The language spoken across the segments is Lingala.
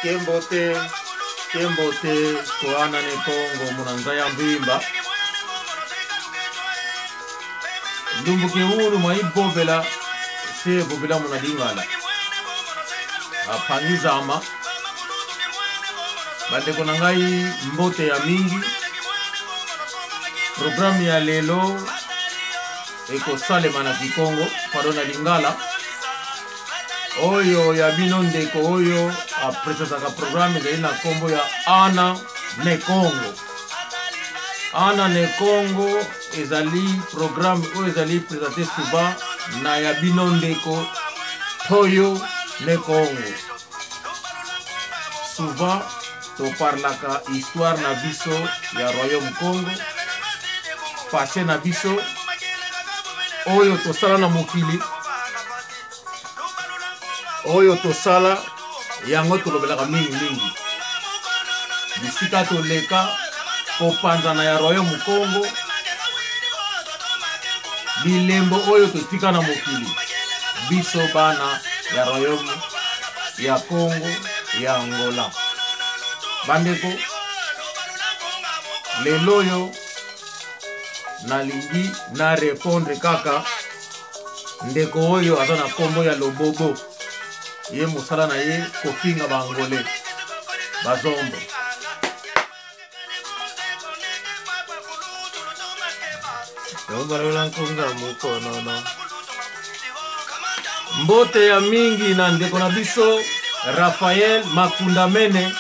Kembote koana ne Kongo munanza ya mbimba ndumbu ke uru maibobela se bobela munadingala apangizama bande konangai mbote ya mingi programu ya lelo eko salema na Kikongo padona lingala oyo ya binondeko oyo apresentaka programu za ina kombo ya Ana ne Kongo. Ana ne Kongo ezali programu oyo ezali presente souvent na ya binondeko toyo ne Kongo. Souvent to parlaka histoire na biso ya Royaume Congo, passé na biso oyo to sala na mokili oyo to sala yango tolobelaka mingi bisika to leka kopanzana ya Royaume Congo bilembo oyo to tika na mokili biso bana ya Royaume ya Congo ya Angola. Bandeko lelo yo nalingi na répondre kaka ndeko oyo aza na kombo ya Lobobo ye musala na ye kofinga bangole bazombo mbote ya mingi na ndeko na biso Raphaël Makundamene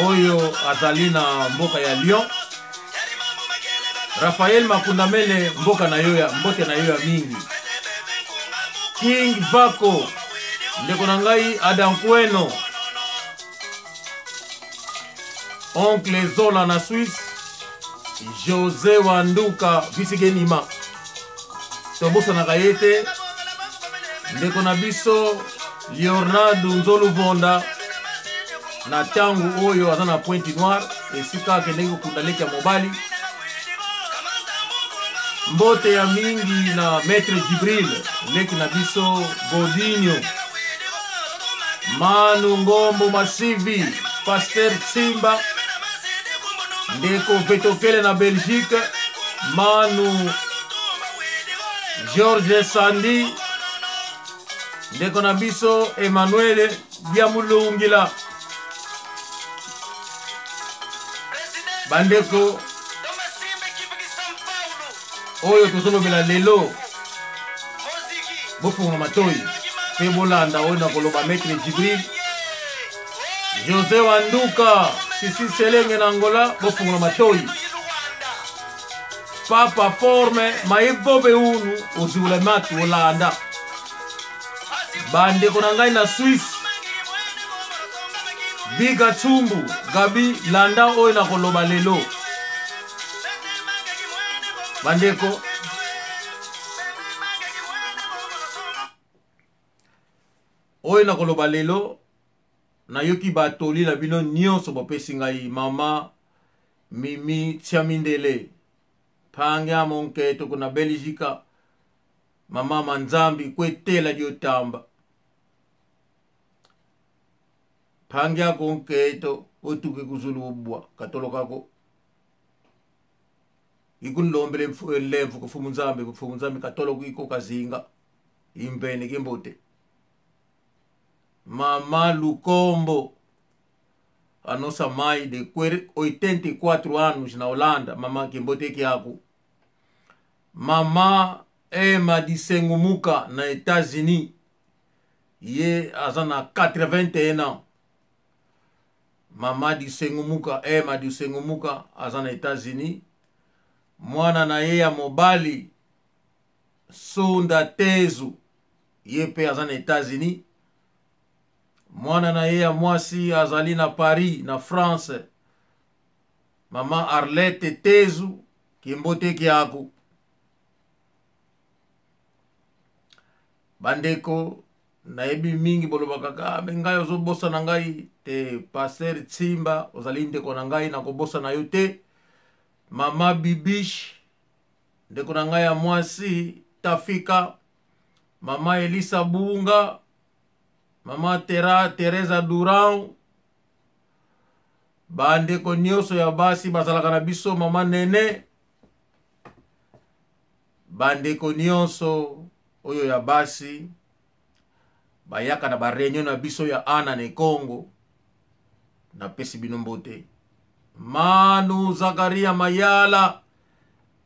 oyo azali na mboka ya Lyon. Raphaël Makundamene mboka na yo ya mbote na yo ya mingi. King Vako ndeko na ngai Adankweno, Oncle Zola na Suisse, José Wanduka Bisigenima tobosa na kayete ndeko na biso Leonardo Nzoluvonda na tangu oyo aza na Pointe Noire esika kendeko kundaleki ya mobali mbote ya mingi na Maître Jibril leki na biso Godinho Manu Ngombo Masivi Pasteur Simba ndeko Vetokele na Belgique Manu George Sandi ndeko na biso Emmanuel Biamulungila bandeko oyo tozolobela lelo bofunga matoi pe bolanda oyo na koloba Maître Jibril José Wanduka Sisi Selenge na Angola bofunga matoi Papa Forme maibobe unu ozula matu Holanda bandeko na ngai na Suisse Biga Tumbu Gabi Landa oyo na koloba lelo bandeko oyo na koloba lelo na yoki batoli na bino nyonso bopesi ngai mama Mimi Tiamindele panga monke toko na Belgique mama Manzambi kwetela diotamba panga konke to otuke kuzulu obwa katolo kako ikunlombele lemvu kufumunzambi katolo kuiko kazinga imbene kimbote mama Lukombo anosa mai de 84 anos na Holanda mama kimbote kiaku mama Emma Disengumuka na États-Unis ye azana 81 ans mama Disengumuka Emma Disengumuka azana États-Unis mwana na ye ya mobali Sonda Tezu ye pe azana États-Unis mwana na ye ya mwasi azali na Paris na France mama Arlette Tezu kimbote kiaku bandeko na ebi mingi bolobaka ka bengai ozobosa na ngai te Pasteur Tsimba ozali ndeko na ngai na kobosa na yo te mama Bibish ndeko na ngai ya mwasi Tafika mama Elisa Bunga Mama Teresa Durand, bandeko nyonso ya basi bazalaka na biso, mama Nene, bandeko nyonso oyo ya basi bayaka na ba réunion na biso ya Ana ne Congo, na pesi bino mbote. Manu Zakaria Mayala,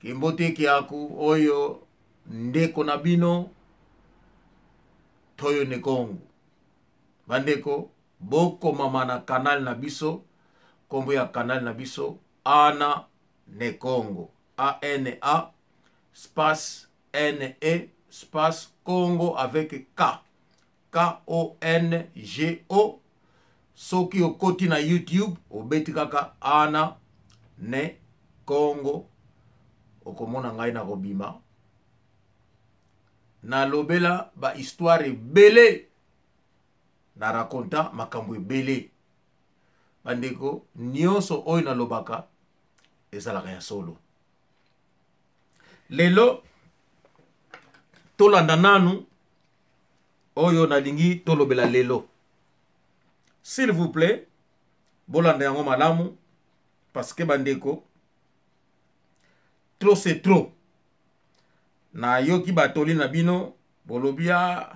kimbote kiaku oyo ndeko na bino toyo ne Congo. Bandeko boko mama na kanal na biso, kombo ya kanal na biso Ana ne Congo, ANA space NE space Congo avec K, KONGO. Soki okoti na YouTube obeti kaka Ana ne Congo, okomona ngai na kobima na lobela ba histoire belé, na raconta makambo ebele. Bandeko nyonso oyo na lobaka ezalaka ya solo. Lelo tolanda nanu oyo nalingi tolobela lelo. S'il vous plaît, bolanda yango malamu, parce que bandeko trop c'est trop. Na yoki batoli na bino bolobia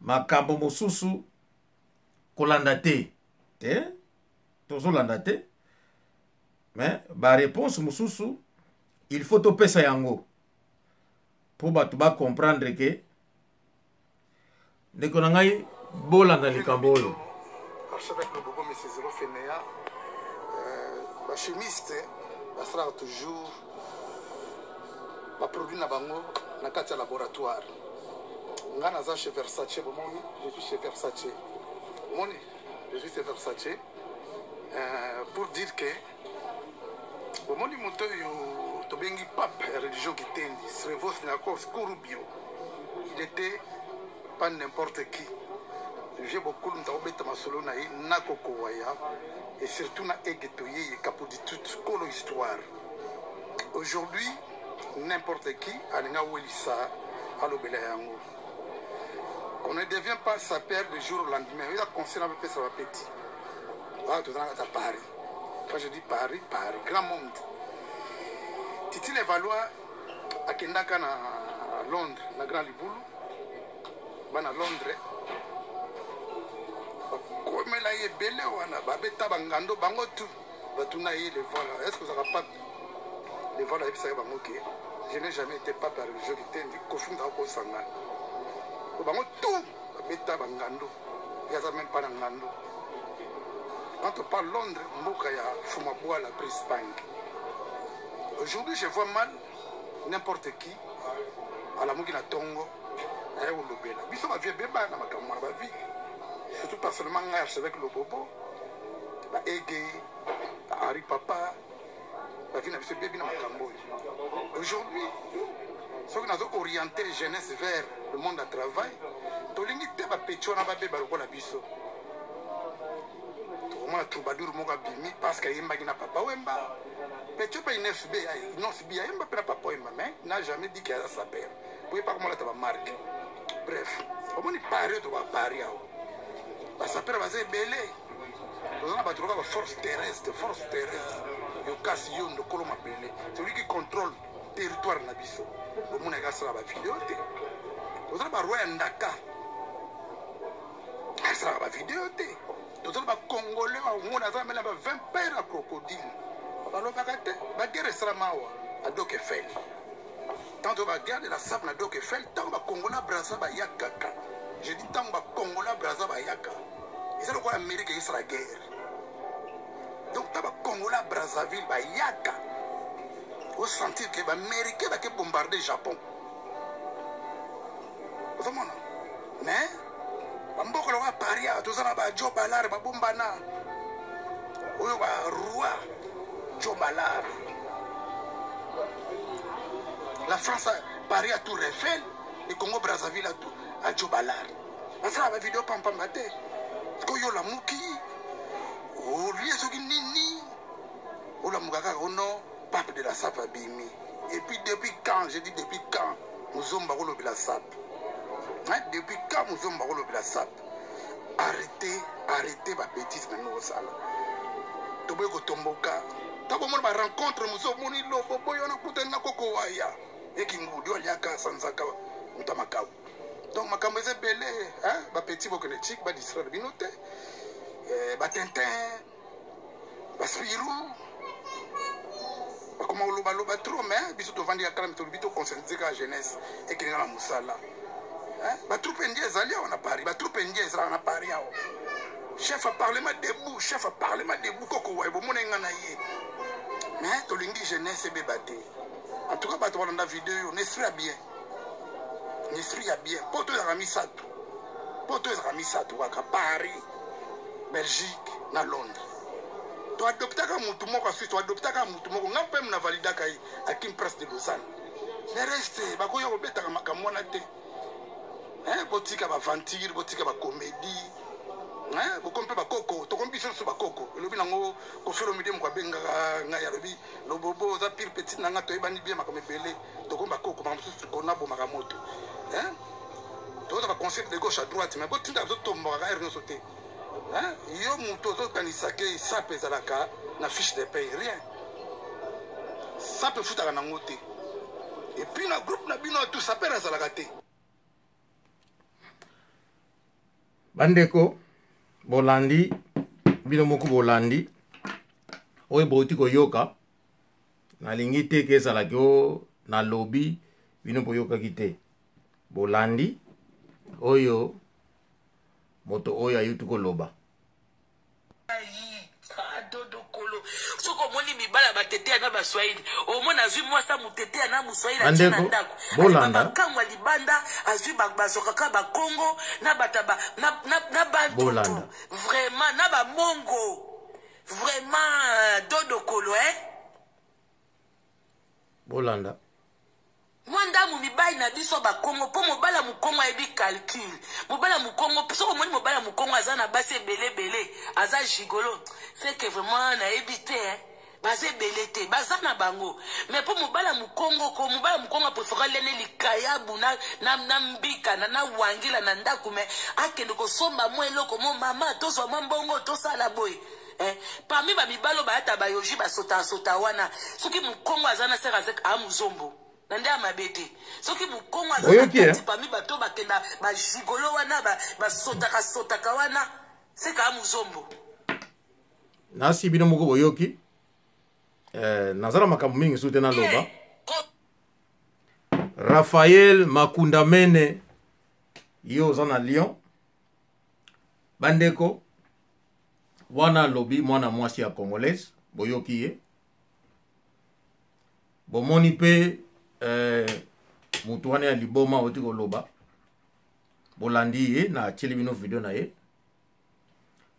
makambo mosusu kolanda te. Tozo landa te. Mais ba réponse mosusu il faut to pesa yango pour batu ba comprendre que ndeko na ngai bolanda likambo oyo. Avec le bobo, mais c'est zéro fainéant. La chimiste, ça sera toujours produit na bango na kati laboratoire. Nga naza chez Versace, bomoni, je suis chez Versace. Moni, je suis chez Versace. Pour dire que bomoni moto yo tobengi pape religion qui tendi, Srevos Nakos Kurubio. Il était pas n'importe qui. J'ai beaucoup de masolo na nakoko waya et surtout na egetoye capo de toute colo histoire. Aujourd'hui, n'importe qui a nga welisa alobela yango. On ne devient pas sa père du jour au lendemain. Il a conseillé un peu ça va petit. Ah, tout à Paris. Quand je dis Paris, Paris, grand monde. Titi les Valois à Kendaka na Londres, na Grand Liboulou. Bana Londres. Mais là, il est belé, bango tout. Les vols. Est-ce que vous n'avez pas les vols avec ça? Je n'ai jamais été pas par le jeu qui t'est dit qu'au fond, dans le sanga. Bango tout. Beta bangando. Il n'y a même pas d'angando. Quand on parle Londres, Mbokaya, Fumaboua, la prise Bank. Aujourd'hui, je vois mal n'importe qui à la Moukina Tongo. Et au Lobela. Bisous, ma vie bébé, na ma vie. Surtout personnellement, avec le bobo, la Ege, la Harry Papa, la vie n'a pas bébé dans ma cambo. Aujourd'hui, ceux qui ont orienté la jeunesse vers le monde du travail, tu as dit que tu as pécho na bébé la biso. Tu as troubadour moga bimi parce que yemba na papa wemba. Pécho pas une FB, non c'est bien yemba papa wemba, mais n'a jamais dit qu'il a sa père. Vous pas comment la ta marque. Bref, comment il paraît tu vas parier. Ça peut être belé. Nous avons trouvé la force terrestre. Il y a un de Coloma belé. Celui qui contrôle le territoire Nabiso. Nous avons la vidéo. Nous avons roi Ndaka. Ça va vidéo. Nous avons Congolais. Nous avons 20 pères à crocodile. Nous avons la guerre Sramawa à Dokefel. Tant on va garder la sable à Dokefel, tant on va Congolais Brazzaville Yakaka. Je dis tant que Congolais Brazzaville Yaka. Et c'est pourquoi l'Amérique est la guerre. Donc tant que Congolais Brazzaville Yaka. Vous sentez que l'Amérique va bombarder le Japon. Vous comprenez? Mais Mboko va parier, tout ça va Joe Ballard, va bombana. Ou va roi Joe Ballard. La France a parié à Tour Eiffel, et Congo Brazzaville à Joe Ballard. Ça va vidéo pam pam maté. Parce que la mouki, ou lié nini, ou la moukaka ono, pape de la sape abimi. Et puis depuis quand, je dis depuis quand, nous sommes barolo de la sape. Depuis quand nous sommes barolo de la sape. arrêtez ma bêtise dans nos salles. Toboy ko tomboka. Tabo mon ba rencontre muso moni lo boy on a kuta na koko waya. Eki ngudi oliaka sanzaka mutamakau. Donc makambo eze belé hein ba petit boko le chic ba distraire binote. Ba tintin ba spirou. Ba koma loba trop mais biso to vandi akala mito bito conscientiser la jeunesse et ki ngala musala. Hein ba troupe ndiye zali on a Paris, ba troupe ndiye zali on a Paris ao. Chef a parlement debout, chef a parlement debout, koko waibo monenga na ye. Mais to lingi jeunesse bebate. En tout cas, bato dans la vidéo, n'esprit a bien. N'esprit a bien. Poto ya ramisatu. Poto ya ramisatu waka Paris, Belgique, na Londres. To adopta ka mutu moko asi, to adopta ka mutu moko ngapé mna valida kai akim presse de Lausanne. Le reste bako yo beta ka makamona te. Hein, botika ba vampire, botika ba comédie. Hein, vous comprenez pas coco, tu comprends sur ba coco. Le binango ko fero midem ko benga nga ya robi, lo bobo za pire petit nanga to ebani bien makome belé. Tu comprends pas coco, par exemple ko na bo makamoto. Hein? Tu as concept de gauche à droite, mais bon tinda zo tomba ga erno sauter. Hein? Yo muto zo kanisake ça pesa la ka na fiche de paye rien. Ça peut foutre na ngote. Et puis na groupe na bino tout ça pera za la gâté. Bandeko bolandi bino moko bolandi oyo boti koyoka nalingi te ke ezalaki o na lobi bino boyokaki te bolandi oyo moto oyo ayuti koloba dodo kolo soko moni mibala batete na baswahili omona azwi mwasa mutete na muswahili andeko bolanda kangwa libanda azwi bazokaka ba Congo na bataba na bantu vraiment na ba mongo vraiment dodo kolo bolanda mwanda mu mibai na biso ba Congo po mobala mu Congo ebi calcul mobala mu Congo soko moni mobala mu Congo azana base belé aza gigolo c'est que vraiment na ebité bazé belete bazana bango mais po mobala mu Congo ko mobala mu Congo préférer lene likayabu na mbika na wangila na ndaku mais akende ko somba mo eloko mo mama tozo mbongo to sala boy parmi ba mibalo ba ata ba yoji ba sota wana soki mu Congo azana sera zek amuzombo nande amabete soki mu Congo azana parmi bato bakenda ba jigolo wana ba sotaka wana c'est ka amuzombo nasi bino moko boyoki nazala makambo mingi sute na loba Raphaël Makundamene yo zana Lyon bandeko wana lobi mwana mwasi ya congolaise boyoki ye bomoni pe mutu wana ya liboma oti koloba bolandi ye na tieli bino video na ye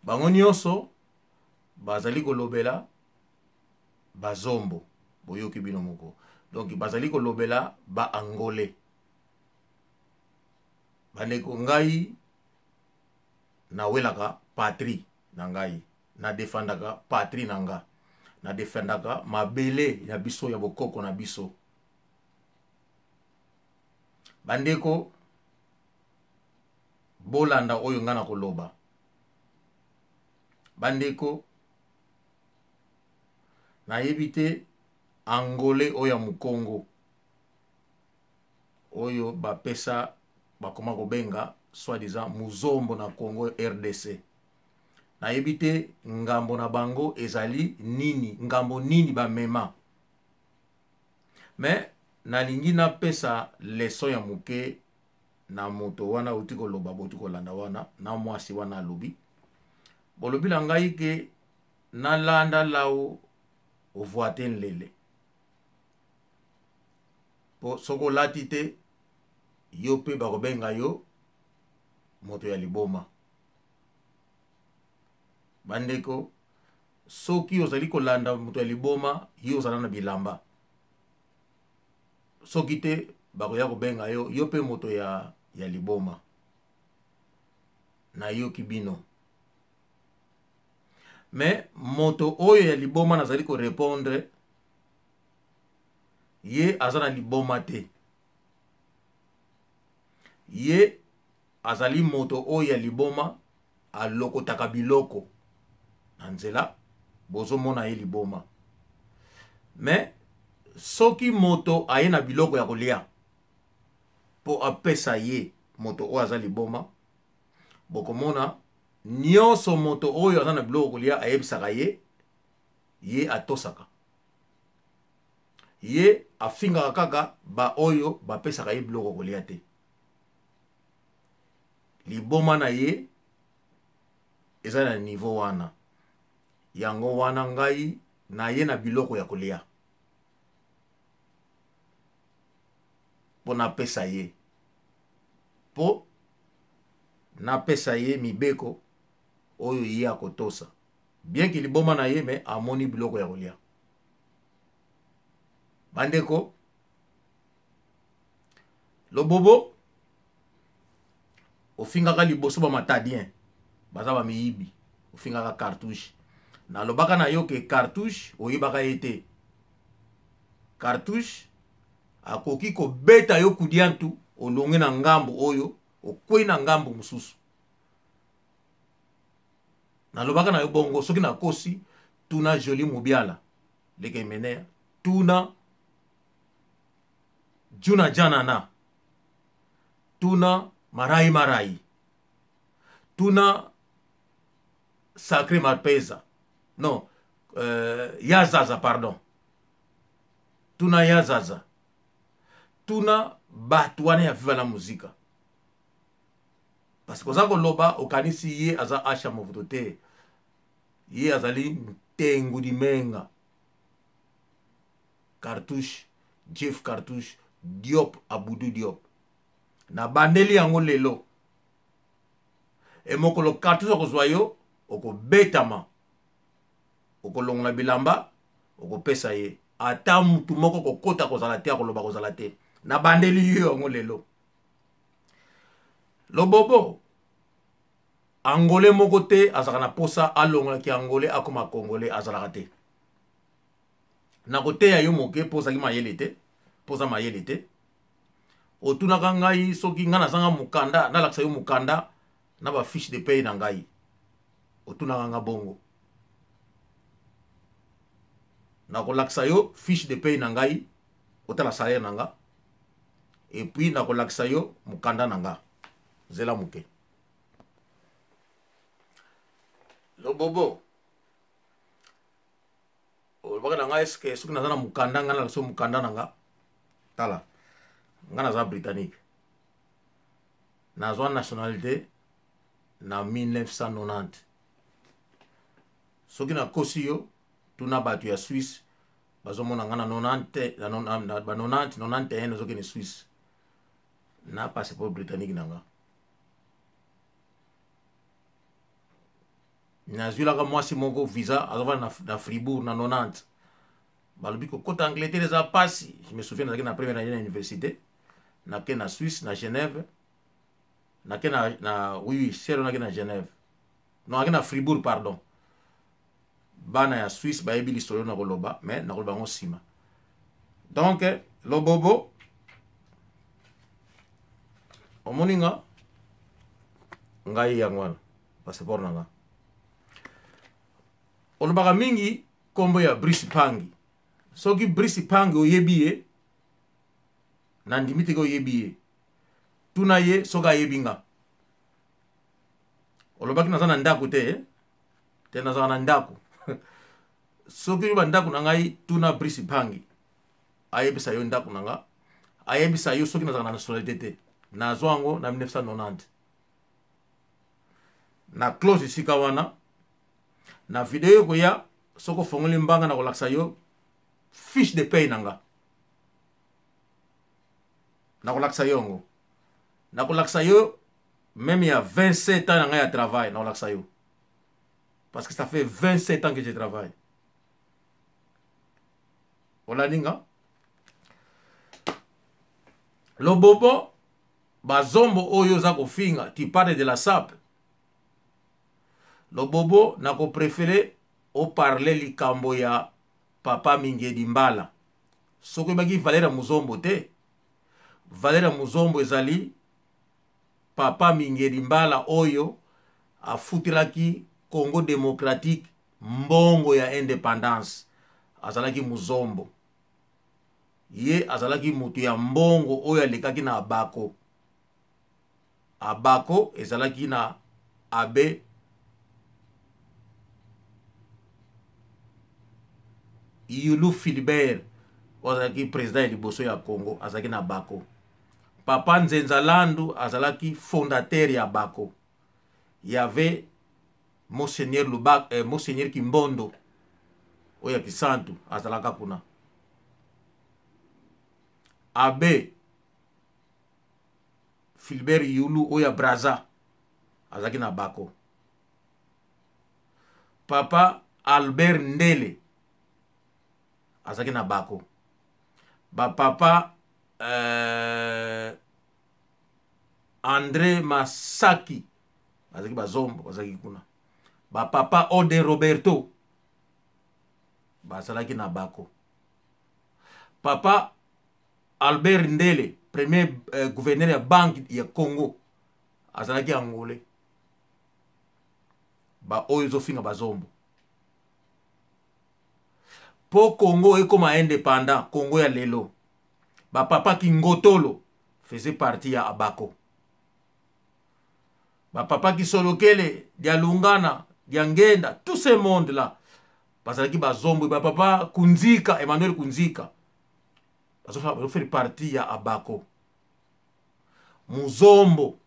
bango nyonso bazali kolobela bazombo boyoki bino moko donc bazali kolobela ba angolais bandeko ngai na welaka patrie na ngai na defendaka patrie na nga na defendaka mabele ya biso ya bokoko na biso bandeko bolanda oyo nga na koloba bandeko nayebi te angolais oyo ya mukongo oyo bapesa bakoma kobenga soi-disant muzombo na Congo RDC nayebi te ngambo na bango ezali nini ngambo nini bamema mais nalingi napesa leson ya muke na moto wana uti koloba boti kolanda wana na mwasi wana alobi bolobi na ngai ke nalanda lao ovoite nlele po soko lati te yo pe bakobenga yo moto ya liboma bandeko soki ozali kolanda moto ya liboma yo ozala na bilamba soki te bakoya kobenga yo pe moto ya liboma na yo kibino mais moto oyo ya liboma nazali ko répondre ye azana liboma te ye azali moto oyo ya liboma alokotaka biloko na nzela bozomona ye liboma. Mais soki moto aye na biloko ya kolia po apesa ye moto oyo aza liboma, bokomona nyonso moto oyo aza na biloko kolia ayebisaka ye atosaka. Ye afingaka kaka ba oyo bapesaka ye biloko kolia te. Liboma na ye eza na niveau wana. Yango wana ngai na ye na biloko ya kolia po napesa ye. Po napesa ye mibeko oyo ye akotosa. Bien ki liboma na ye me amoni biloko ya kolia. Bandeko, lobobo ofingaka liboso ba matadien baza ba miyibi, ofingaka cartouche. Na lobaka na yo ke cartouche oyibaka ete. Cartouche akoki ko beta yo kudiantu olonge na ngambo oyo okwei na ngambo mususu. Na lobaka na yo bongo soki na kosi tuna joli mubiala leke menea tuna juna janana tuna marai tuna sacré marpeza non yazaza pardon tuna yazaza tuna batu wana ya viva la muzika. Parce que oza koloba okanisi ye aza asha movuto te, ye azali ntengu di menga. Cartouche Jeff Cartouche Diop Abudou Diop na bandeli yango lelo e mokolo Cartouche okozwa yo okobetama okolongola bilamba okopesa ye ata mutu moko kokota kozala te akoloba kozala te na bandeli yo yango lelo. Lobobo angolais moko te azaka na posa alongola ki angolais akoma congolais azalaka te. Na kote ya yo moke posa ki mayele te, posa mayele te. Otunaka ngai soki nga nazanga mukanda, nalakisa yo mukanda na ba fiche de paye na ngai. Otunaka nga bongo. Na kolakisa yo fiche de paye na ngai, otala salaire na nga. Et puis na kolakisa yo mukanda na nga. Zela muke. Lobobo baka na nga eske soki naza na mukanda nga nalakisa mukanda na nga tala nga naza britannique nazwa nationalité na 1990 soki na kosi yo tuna batu ya Suisse bazomona nga na 91 nazokende Suisse na passeport britannique na nga. Nazwilaka mwasi moko visa azova na Fribourg na 90 balobi ko kota Angleterre za pasi. Je me souviens na première année à l'université na ke na Suisse na Genève na ke na oui sero na ke na Genève non na Fribourg pardon bana ya Suisse ba yebi l'histoire na koloba mais na koloba ngo sima. Donc lobobo omoninga ngai yangwana passeport na nga olobaka mingi kombo ya Brice Pangi. Soki Brice Pangi oyebi ye na ndimite ko oyebi ye tuna ye soka yebi nga. Olobaki naza na ndako te te naza na ndako soki yoba ndako na ngai tuna Brice Pangi ayebisa yo ndako na nga ayebisa yo soki naza na nationalité te nazwa ngo na 1990 na close isika wana. Na video ko ya soko fongoli mbanga na kolaksa yo fiche de paye nanga. Na kolaksa yo ngo. Na kolaksa yo même il y a 27 ans nanga ya travail na kolaksa yo. Parce que ça fait 27 ans que je travaille. Ola ninga. Lobobo bazombo oyo za kofinga tu parles de la SAP. Lobobo nako préféré o parler likambo ya Papa Mingedi Mbala. Soko baki Valera Muzombo te. Valera Muzombo ezali Papa Mingedi Mbala oyo afutilaki Congo démocratique mbongo ya indépendance azalaki muzombo ye azalaki mutu ya mbongo oyo alekaki na abako abako ezalaki na abe Yulu Philbert azalaki président ya liboso ya Congo azalaki na bako Papa Nzenza Landu azalaki fondateur ya bako y avait Monseigneur Lubak Monseigneur Kimbondo oya kisantu azalaka kuna abe Philbert Yulu oya Braza azalaki na bako Papa Albert Ndele azalaki na bako papa André Masaki azalaki bazombo azalaki kuna papa Ode Roberto bazalaki na bako papa Albert Ndele premier gouverneur ya banque ya Congo azalaki angolais ba oyo zofinga bazombo po Congo ekoma indépendant Congo ya lelo ba papa Kingotolo faisait partie ya abako ba papa Kisolokele dia Lungana dia Ngenda tout ce monde là bazalaki bazombo ba papa Kunzika Emmanuel Kunzika bazo faire partie ya abako muzombo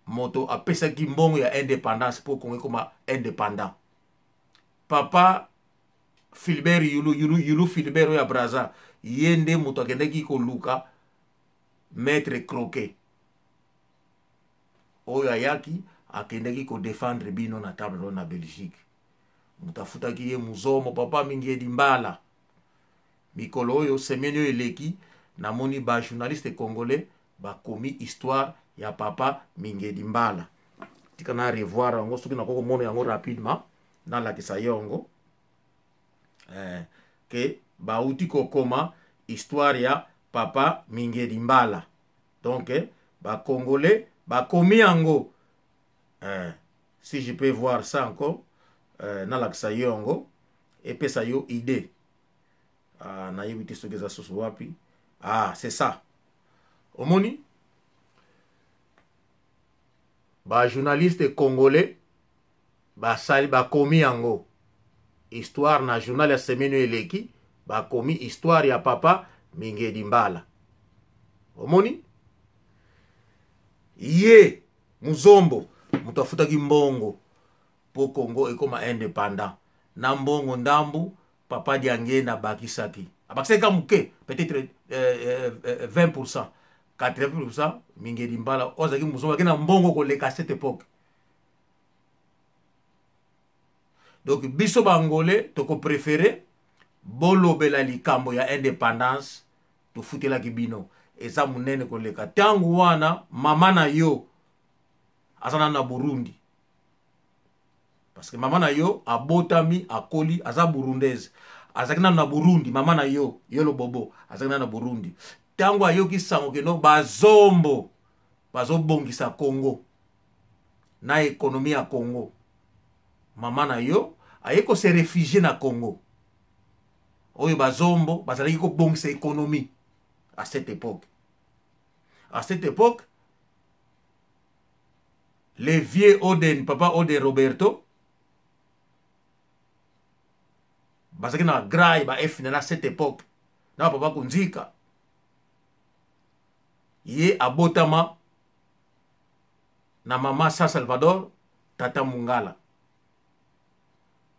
moto apesaki mbongo ya indépendance po Congo ekoma indépendant papa Philbert Yulu Philbert ya Braza yende muto akendeki ko luka maître croquet oyo ayaki akendeki ko défendre bino na table na Belgique mutafutaki ye muzomo papa Mingedi Mbala mikolo oyo semaine oyo eleki namoni ba journaliste congolais bakomi histoire ya papa Mingedi Mbala tika na revoir yango soki nakoko mona yango rapidement na lakisa yongo que bauti kokoma histoire ya papa Mingedi Mbala donc ba congolais bakomi yango si je peux voir ça encore na lakisa yongo epesa yo idée na yebiti soki za soso wapi c'est ça omoni ba journaliste congolais basali bakomi yango histoire na journal ya semaine eleki bakomi histoire ya papa Mingedi Mbala omoni ye muzombo mutafutaki mbongo po Congo ekoma indépendant na mbongo ndambu papa Diangenda bakisaki abakisaka muke peut-être 20% 80% Mingedi Mbala ozaki muzombo kina mbongo koleka à cette époque. Donc biso bangolais toko préféré bolo bela likambo ya indépendance to futela kibino eza munene koleka tangu wana mama na yo azana na Burundi parce que mama na yo abotami akoli aza burundaise azakina na Burundi mama na yo yolo bobo azakina na Burundi tangu ayoki sango keno bazombo bazobongisa Congo na économie ya Congo mama na yo ayeko se réfugier na Congo oyo bazombo bazalaki ko bongisa économie à cette époque. À cette époque, les vieux Oden, papa Oden Roberto, bazalaki na grai ba F à cette époque. Na papa Kunzika ye abotama na mama San Salvador tata Mungala.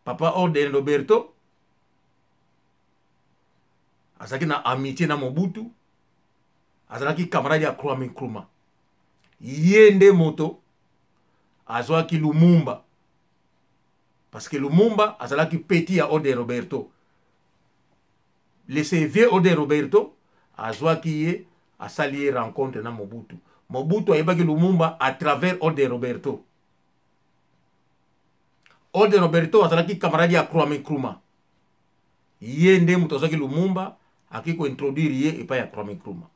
Papa Oden Roberto azalaki na amitié na Mobutu, azalaki camarade ya Kwame Nkrumah. Yende moto azwaki Lumumba parce que Lumumba azalaki petit ya Oden Roberto. Le vieux Oden Roberto azwaki ye asali rencontre na Mobutu. Mobutu ayebaki Lumumba à travers Oden Roberto. Oden Roberto azalaki camarade ya Kwame Nkrumah. Yende moto azwaki Lumumba akiko introduire ye epa ya Kwame Nkrumah.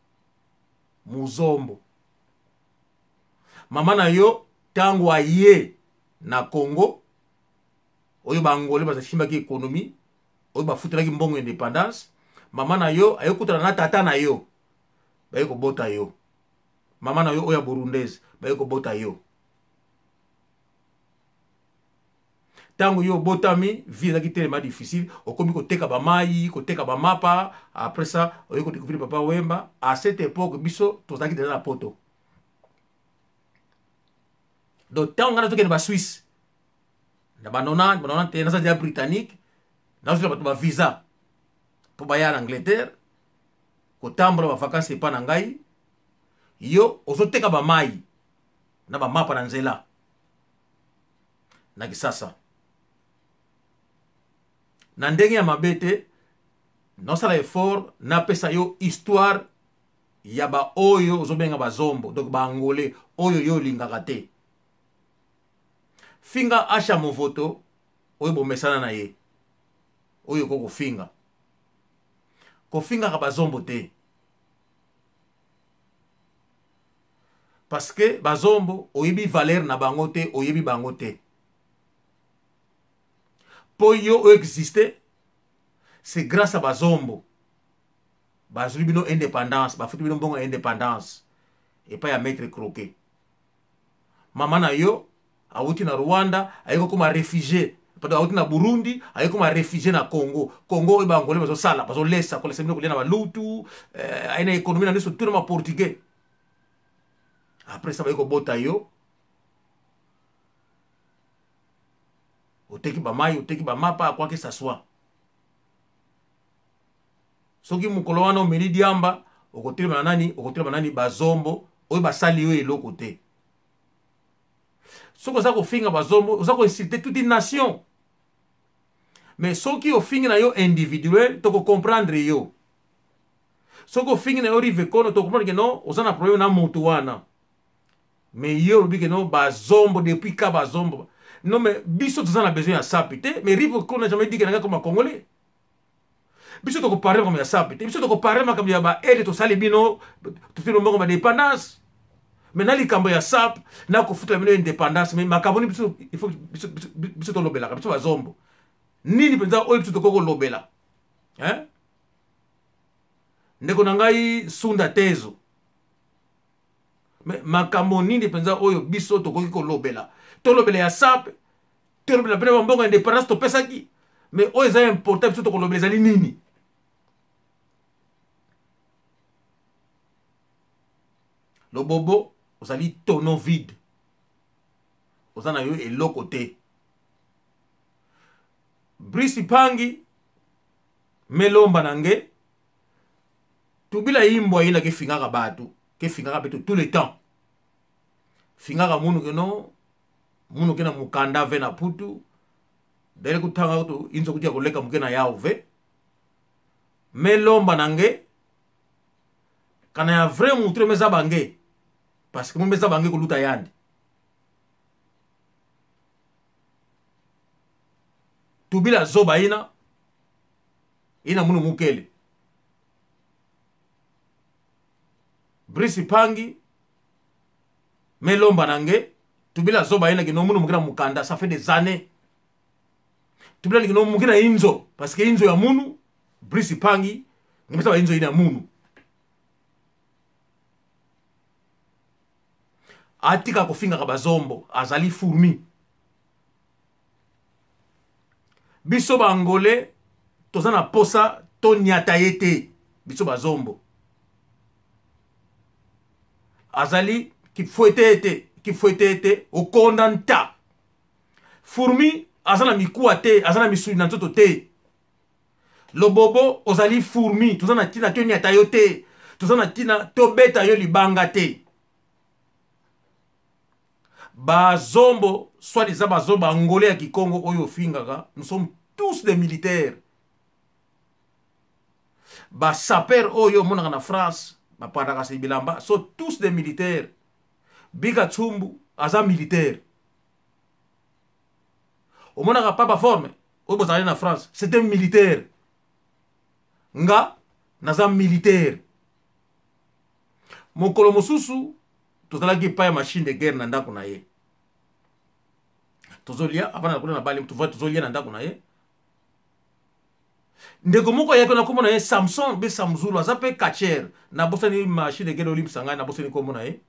Muzombo. Mama na yo tango aye na Congo oyo bangole bazashimbaki économie oyo bafutelaki mbongo indépendance mama na yo ayokutana na tata na yo baye kobota yo mama na yo oyo burundaise baye kobota yo tango yo botami vie ezaki tellement difficile okomi koteka bamai koteka bamapa après ça oyo kodécouvrir papa Wemba à cette époque biso tozalaki déjà na poto donc tango ngana tokende ba Suisse na ba 90 naza dia britannique nazo ba visa pour baya en Angleterre kotambola ba vacances epa na ngai yo ozoteka bamai na bamapa na nzela na kisasa na ndenge ya mabete nosala effort napesa yo histoire ya ba oyo ozobenga bazombo donc ba angolais oyo yo lingaka te finga asha movoto oyo bomesana na ye oyo ko kofinga ka bazombo te parce que bazombo oyebi valeur na bango te oyebi bango te po yo exister c'est grâce à bazombo bazuli bino indépendance bafuti bino mbongo indépendance et pas ya maître croquet mama na yo awuti na Rwanda ayiko kuma réfugié pada awuti na Burundi ayiko kuma réfugié na Congo oyo bangole bazo sala bazo lesa kolesa bino kulena balutu aina économie na niso tout na portugais après ça bayiko bota yo oteki bamai oteki bamapa quoi que ça soit soki mukolo wana omeli diamba okotelema nani bazombo oyo basali yo eloko te soko za kofinga bazombo oza koinsulter toute une nation mais soki ofingi na yo individuel toko comprendre yo soko ofingi na yo rive kono toko comprendre que non oza na problème na moto wana mais yo lobi que non bazombo depuis ka bazombo non mais biso toza na besoin ya sapi te mais rive kono na jamais dit que na comme congolais biso toko parler comme ya sapi te biso toko parler comme ya ba aide to sali bino to fino mbongo ba dépendance mais na likambo ya sap na kofuta bino indépendance mais makaboni biso il faut biso to lobela biso bazombo nini penza oyo biso toko lobela hein ndeko na ngai Sunda Tezo mais makambo nini penza oyo biso tokoki ko lobela to lobela ya sap to lobela bino mbongo indépendance to pesaki mais oyo za important biso toko lobela zali nini le bobo ozali tonneau vide ozana yo eloko te Brice Pangi melomba nange tubila yimbwa yina ke fingaka batu ke fingaka beto tout le temps fingaka munu ke na mukanda ve na putu dele kutanga to inzo kutia koleka mukena yao ve melomba nange kana ya vrai mutre meza bange parce que meza bange kuluta yandi tubila zoba ina munu mukele Brice Pangi melomba nange tubila zoba ina kino munu mukena mukanda ça fait des années tubila kino mukena inzo parce que inzo ya munu Brice Pangi ngimesa ba inzo ina munu atika kofinga ka bazombo azali fourmi biso bangole toza na posa to nyata yete biso bazombo azali kifuete okonda nta fourmi azana mikuwa te azana misuli na nzoto te lobobo ozali fourmi toza na tina to nyata yo te toza na tina to beta yo libanga te bazombo soit disant bazombo angolais ya Kikongo oyo fingaka nous sommes tous des militaires ba saper oyo monaka na France ba pandaka se bilamba sont tous des militaires Biga Tsumbu aza militaire o monaka papa forme oyo bozali na France c'était militaire nga naza militaire mokolo mosusu tozalaki pa ya machine de guerre na ndako na ye tozolia avant na kuna na bali tozolia na ndako na ye ndeko moko yako na komona ye Samson be Samzulu azape kacher na bosani machine gelo limsanga na bosani komona ye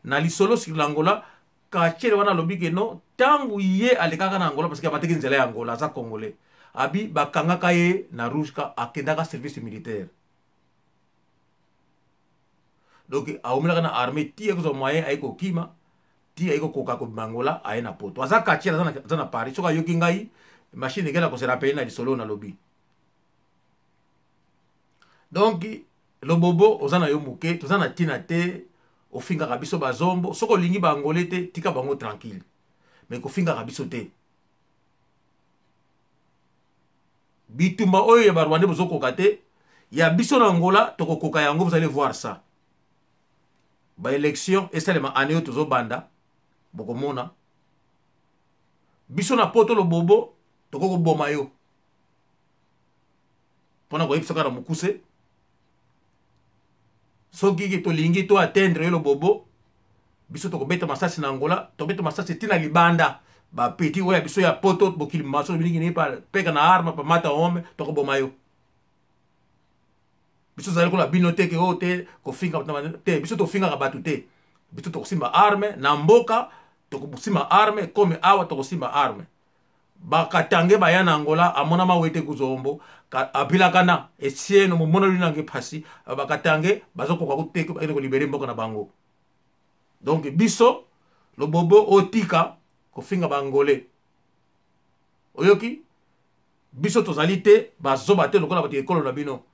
na lisolo sur l'Angola kacher wana lobike no tangu ye alekaka na Angola parce que abateki nzela ya Angola za congolais abi bakangaka ye na rushka akendaka service militaire donc aumela na armée tie ko moyen aiko kima tie aiko koka ko Angola aye na poto aza kacher za na Paris soka yoki ngai machine gelo ko se rappeler na lisolo na lobi. Donc le bobo ozana yo muke tozana tina te ofinga kabiso bazombo soko lingi bangolé te tika bango tranquille mais ko finga kabiso te bitumba oyo ya barwande bozoko kate ya biso na Angola toko koka yango vous allez voir ça ba élection esalema année tozo banda boko mona biso na poto le bobo toko ko boma yo pona ko yipsaka na mukuse soki ki to lingi to atteindre le bobo biso to ko beta masasi na Angola to beta masasi tina libanda ba petit oya biso ya poto bokili maso bilingi ni pa peka na arma pa mata homme to ko boma yo biso zali ko la binote ke ote ko finga te biso to finga ka batu te biso to ko simba arme na mboka to ko simba arme comme awa to ko simba arme bakatange baya na Angola amona mawete kuzombo abilakana esieno momona linange pasi bakatange bazokoka kuteka ko libere mboka na bango. Donc biso lo bobo otika ko finga bangolé oyoki biso tozali te bazoba te lokola bati ekolo na bino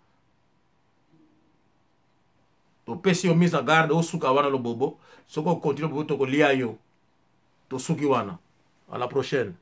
to pesi yo mise en garde o suka wana lo bobo soko continue bobo to ko lia yo to suki wana. À la prochaine.